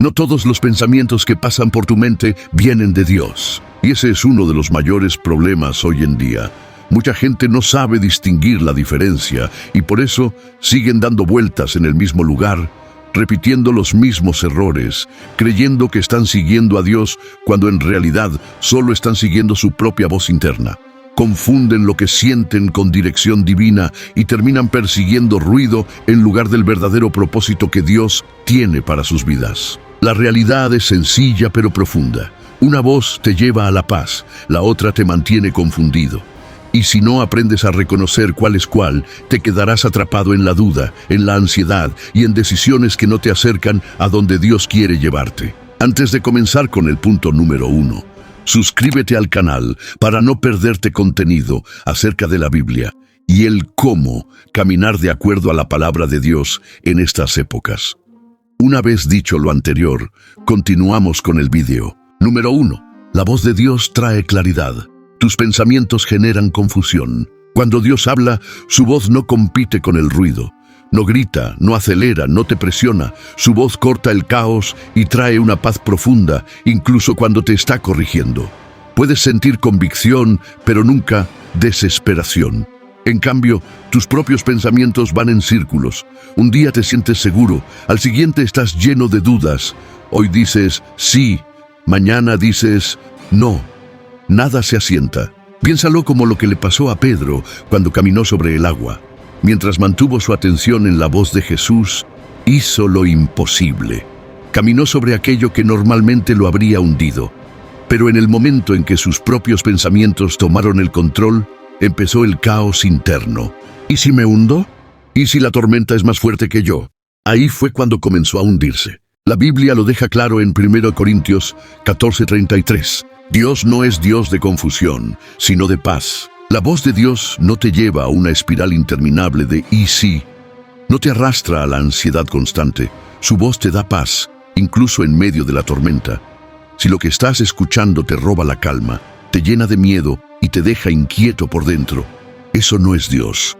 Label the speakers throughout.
Speaker 1: No todos los pensamientos que pasan por tu mente vienen de Dios. Y ese es uno de los mayores problemas hoy en día. Mucha gente no sabe distinguir la diferencia y por eso siguen dando vueltas en el mismo lugar, repitiendo los mismos errores, creyendo que están siguiendo a Dios cuando en realidad solo están siguiendo su propia voz interna. Confunden lo que sienten con dirección divina y terminan persiguiendo ruido en lugar del verdadero propósito que Dios tiene para sus vidas. La realidad es sencilla pero profunda. Una voz te lleva a la paz, la otra te mantiene confundido. Y si no aprendes a reconocer cuál es cuál, te quedarás atrapado en la duda, en la ansiedad y en decisiones que no te acercan a donde Dios quiere llevarte. Antes de comenzar con el punto número 1, suscríbete al canal para no perderte contenido acerca de la Biblia y el cómo caminar de acuerdo a la palabra de Dios en estas épocas. Una vez dicho lo anterior, continuamos con el video. Número 1. La voz de Dios trae claridad. Tus pensamientos generan confusión. Cuando Dios habla, su voz no compite con el ruido. No grita, no acelera, no te presiona. Su voz corta el caos y trae una paz profunda, incluso cuando te está corrigiendo. Puedes sentir convicción, pero nunca desesperación. En cambio, tus propios pensamientos van en círculos. Un día te sientes seguro, al siguiente estás lleno de dudas. Hoy dices sí, mañana dices no. Nada se asienta. Piénsalo como lo que le pasó a Pedro cuando caminó sobre el agua. Mientras mantuvo su atención en la voz de Jesús, hizo lo imposible. Caminó sobre aquello que normalmente lo habría hundido. Pero en el momento en que sus propios pensamientos tomaron el control, empezó el caos interno. ¿Y si me hundo? ¿Y si la tormenta es más fuerte que yo? Ahí fue cuando comenzó a hundirse. La Biblia lo deja claro en 1 Corintios 14:33. Dios no es Dios de confusión, sino de paz. La voz de Dios no te lleva a una espiral interminable de ¿y si? No te arrastra a la ansiedad constante. Su voz te da paz, incluso en medio de la tormenta. Si lo que estás escuchando te roba la calma, te llena de miedo y te deja inquieto por dentro, eso no es Dios.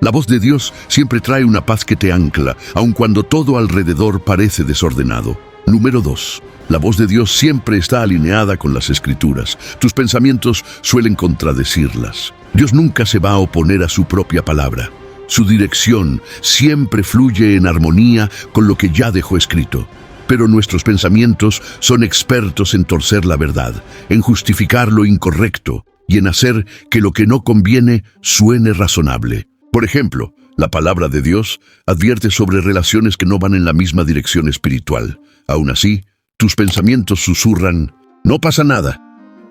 Speaker 1: La voz de Dios siempre trae una paz que te ancla, aun cuando todo alrededor parece desordenado. Número 2. La voz de Dios siempre está alineada con las Escrituras. Tus pensamientos suelen contradecirlas. Dios nunca se va a oponer a su propia palabra. Su dirección siempre fluye en armonía con lo que ya dejó escrito. Pero nuestros pensamientos son expertos en torcer la verdad, en justificar lo incorrecto y en hacer que lo que no conviene suene razonable. Por ejemplo, la palabra de Dios advierte sobre relaciones que no van en la misma dirección espiritual. Aún así, tus pensamientos susurran, no pasa nada,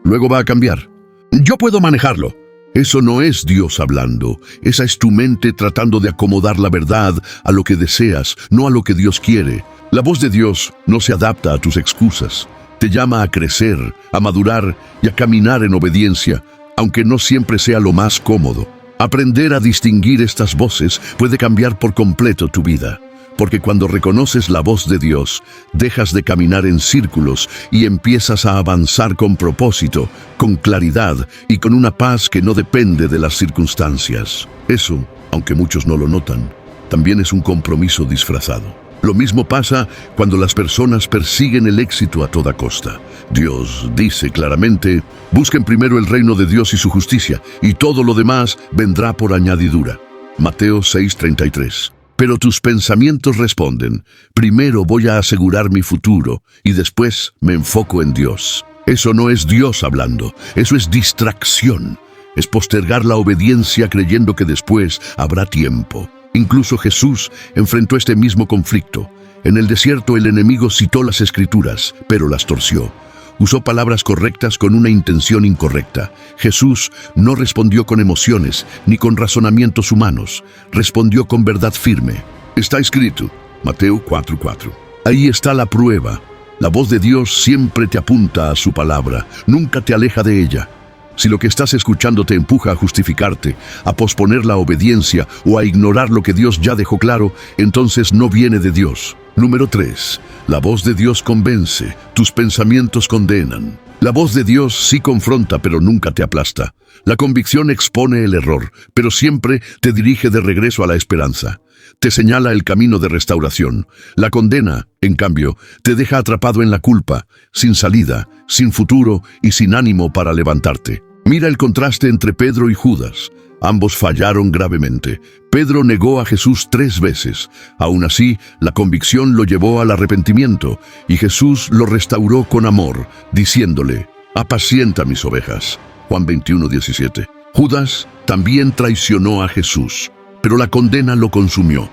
Speaker 1: luego va a cambiar. Yo puedo manejarlo. Eso no es Dios hablando, esa es tu mente tratando de acomodar la verdad a lo que deseas, no a lo que Dios quiere. La voz de Dios no se adapta a tus excusas, te llama a crecer, a madurar y a caminar en obediencia, aunque no siempre sea lo más cómodo. Aprender a distinguir estas voces puede cambiar por completo tu vida, porque cuando reconoces la voz de Dios, dejas de caminar en círculos y empiezas a avanzar con propósito, con claridad y con una paz que no depende de las circunstancias. Eso, aunque muchos no lo notan, también es un compromiso disfrazado. Lo mismo pasa cuando las personas persiguen el éxito a toda costa. Dios dice claramente, busquen primero el reino de Dios y su justicia, y todo lo demás vendrá por añadidura. Mateo 6:33. Pero tus pensamientos responden, primero voy a asegurar mi futuro, y después me enfoco en Dios. Eso no es Dios hablando, eso es distracción. Es postergar la obediencia creyendo que después habrá tiempo. Incluso Jesús enfrentó este mismo conflicto. En el desierto el enemigo citó las Escrituras, pero las torció. Usó palabras correctas con una intención incorrecta. Jesús no respondió con emociones ni con razonamientos humanos. Respondió con verdad firme. Está escrito, Mateo 4:4. Ahí está la prueba. La voz de Dios siempre te apunta a su palabra, nunca te aleja de ella. Si lo que estás escuchando te empuja a justificarte, a posponer la obediencia o a ignorar lo que Dios ya dejó claro, entonces no viene de Dios. Número 3. La voz de Dios convence, tus pensamientos condenan. La voz de Dios sí confronta, pero nunca te aplasta. La convicción expone el error, pero siempre te dirige de regreso a la esperanza. te señala el camino de restauración. La condena, en cambio, te deja atrapado en la culpa, sin salida, sin futuro y sin ánimo para levantarte. Mira el contraste entre Pedro y Judas. Ambos fallaron gravemente. Pedro negó a Jesús 3 veces. Aún así, la convicción lo llevó al arrepentimiento, y Jesús lo restauró con amor, diciéndole: «Apacienta mis ovejas». Juan 21:17. Judas también traicionó a Jesús, pero la condena lo consumió.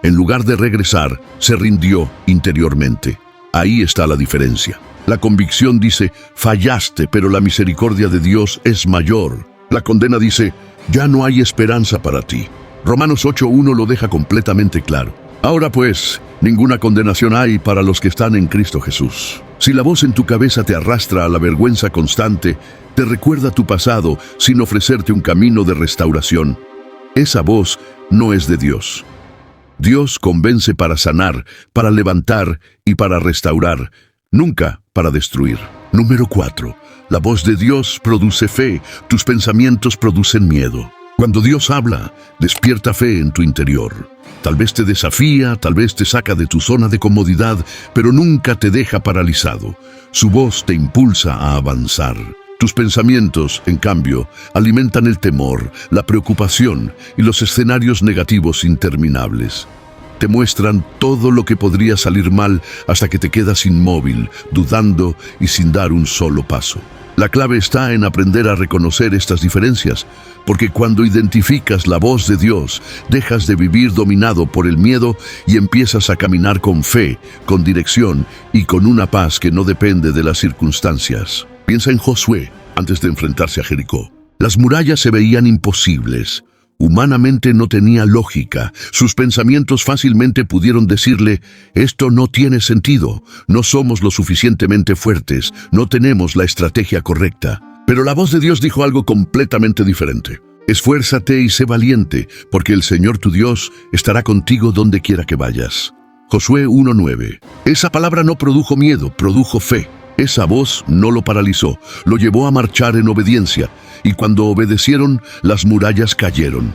Speaker 1: En lugar de regresar, se rindió interiormente. Ahí está la diferencia. La convicción dice: fallaste, pero la misericordia de Dios es mayor. La condena dice: ya no hay esperanza para ti. Romanos 8:1 lo deja completamente claro. Ahora pues, ninguna condenación hay para los que están en Cristo Jesús. Si la voz en tu cabeza te arrastra a la vergüenza constante, te recuerda tu pasado sin ofrecerte un camino de restauración, esa voz no es de Dios. Dios convence para sanar, para levantar y para restaurar, nunca para destruir. Número 4. La voz de Dios produce fe, tus pensamientos producen miedo. Cuando Dios habla, despierta fe en tu interior. Tal vez te desafía, tal vez te saca de tu zona de comodidad, pero nunca te deja paralizado. Su voz te impulsa a avanzar. Tus pensamientos, en cambio, alimentan el temor, la preocupación y los escenarios negativos interminables. Te muestran todo lo que podría salir mal hasta que te quedas inmóvil, dudando y sin dar un solo paso. La clave está en aprender a reconocer estas diferencias, porque cuando identificas la voz de Dios, dejas de vivir dominado por el miedo y empiezas a caminar con fe, con dirección y con una paz que no depende de las circunstancias. Piensa en Josué antes de enfrentarse a Jericó. Las murallas se veían imposibles. Humanamente no tenía lógica. Sus pensamientos fácilmente pudieron decirle: esto no tiene sentido, no somos lo suficientemente fuertes, no tenemos la estrategia correcta. Pero la voz de Dios dijo algo completamente diferente. Esfuérzate y sé valiente, porque el Señor tu Dios estará contigo donde quiera que vayas. Josué 1:9. Esa palabra no produjo miedo, produjo fe. Esa voz no lo paralizó, lo llevó a marchar en obediencia, y cuando obedecieron, las murallas cayeron.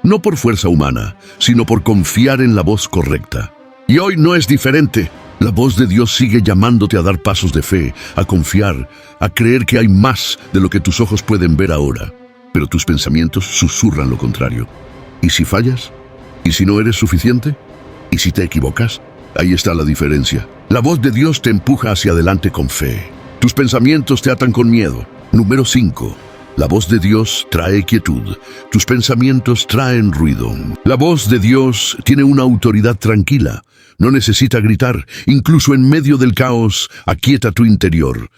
Speaker 1: No por fuerza humana, sino por confiar en la voz correcta. Y hoy no es diferente. La voz de Dios sigue llamándote a dar pasos de fe, a confiar, a creer que hay más de lo que tus ojos pueden ver ahora. Pero tus pensamientos susurran lo contrario. ¿Y si fallas? ¿Y si no eres suficiente? ¿Y si te equivocas? Ahí está la diferencia. La voz de Dios te empuja hacia adelante con fe. Tus pensamientos te atan con miedo. Número 5. La voz de Dios trae quietud. Tus pensamientos traen ruido. La voz de Dios tiene una autoridad tranquila. No necesita gritar. Incluso en medio del caos, aquieta tu interior.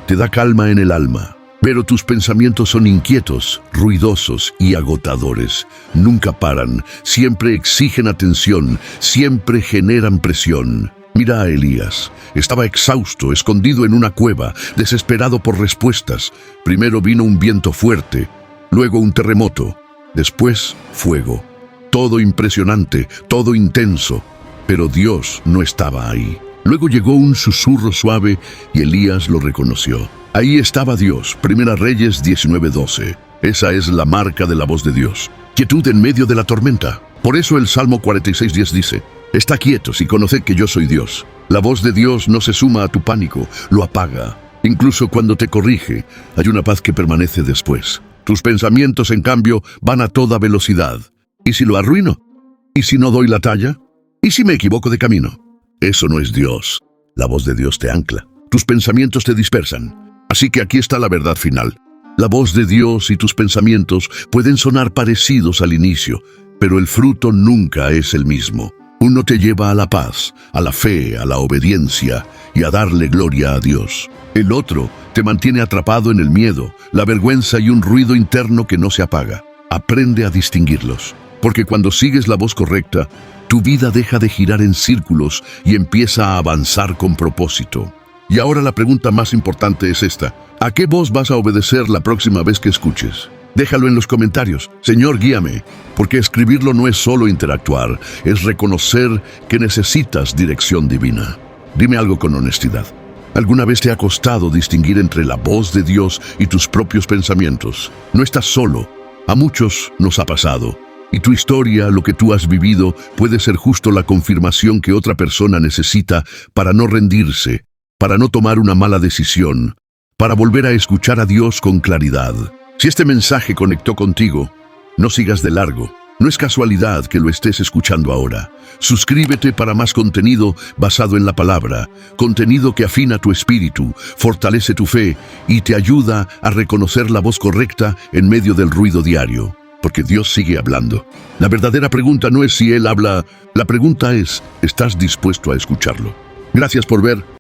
Speaker 1: Te da calma en el alma. Pero tus pensamientos son inquietos, ruidosos y agotadores. Nunca paran, siempre exigen atención, siempre generan presión. Mira a Elías. Estaba exhausto, escondido en una cueva, desesperado por respuestas. Primero vino un viento fuerte, luego un terremoto, después fuego. Todo impresionante, todo intenso, pero Dios no estaba ahí. Luego llegó un susurro suave y Elías lo reconoció. Ahí estaba Dios. Primera Reyes 19:12. Esa es la marca de la voz de Dios. Quietud en medio de la tormenta. Por eso el Salmo 46:10 dice: «Está quietos y conoced que yo soy Dios». La voz de Dios no se suma a tu pánico, lo apaga. Incluso cuando te corrige, hay una paz que permanece después. Tus pensamientos, en cambio, van a toda velocidad. ¿Y si lo arruino? ¿Y si no doy la talla? ¿Y si me equivoco de camino? Eso no es Dios. La voz de Dios te ancla. Tus pensamientos te dispersan. Así que aquí está la verdad final. La voz de Dios y tus pensamientos pueden sonar parecidos al inicio, pero el fruto nunca es el mismo. Uno te lleva a la paz, a la fe, a la obediencia y a darle gloria a Dios. El otro te mantiene atrapado en el miedo, la vergüenza y un ruido interno que no se apaga. Aprende a distinguirlos, porque cuando sigues la voz correcta, tu vida deja de girar en círculos y empieza a avanzar con propósito. Y ahora la pregunta más importante es esta: ¿a qué voz vas a obedecer la próxima vez que escuches? Déjalo en los comentarios. Señor, guíame, porque escribirlo no es solo interactuar, es reconocer que necesitas dirección divina. Dime algo con honestidad. ¿Alguna vez te ha costado distinguir entre la voz de Dios y tus propios pensamientos? No estás solo. A muchos nos ha pasado. Y tu historia, lo que tú has vivido, puede ser justo la confirmación que otra persona necesita para no rendirse, para no tomar una mala decisión, para volver a escuchar a Dios con claridad. Si este mensaje conectó contigo, no sigas de largo. No es casualidad que lo estés escuchando ahora. Suscríbete para más contenido basado en la palabra, contenido que afina tu espíritu, fortalece tu fe y te ayuda a reconocer la voz correcta en medio del ruido diario, porque Dios sigue hablando. La verdadera pregunta no es si Él habla, la pregunta es, ¿estás dispuesto a escucharlo? Gracias por ver.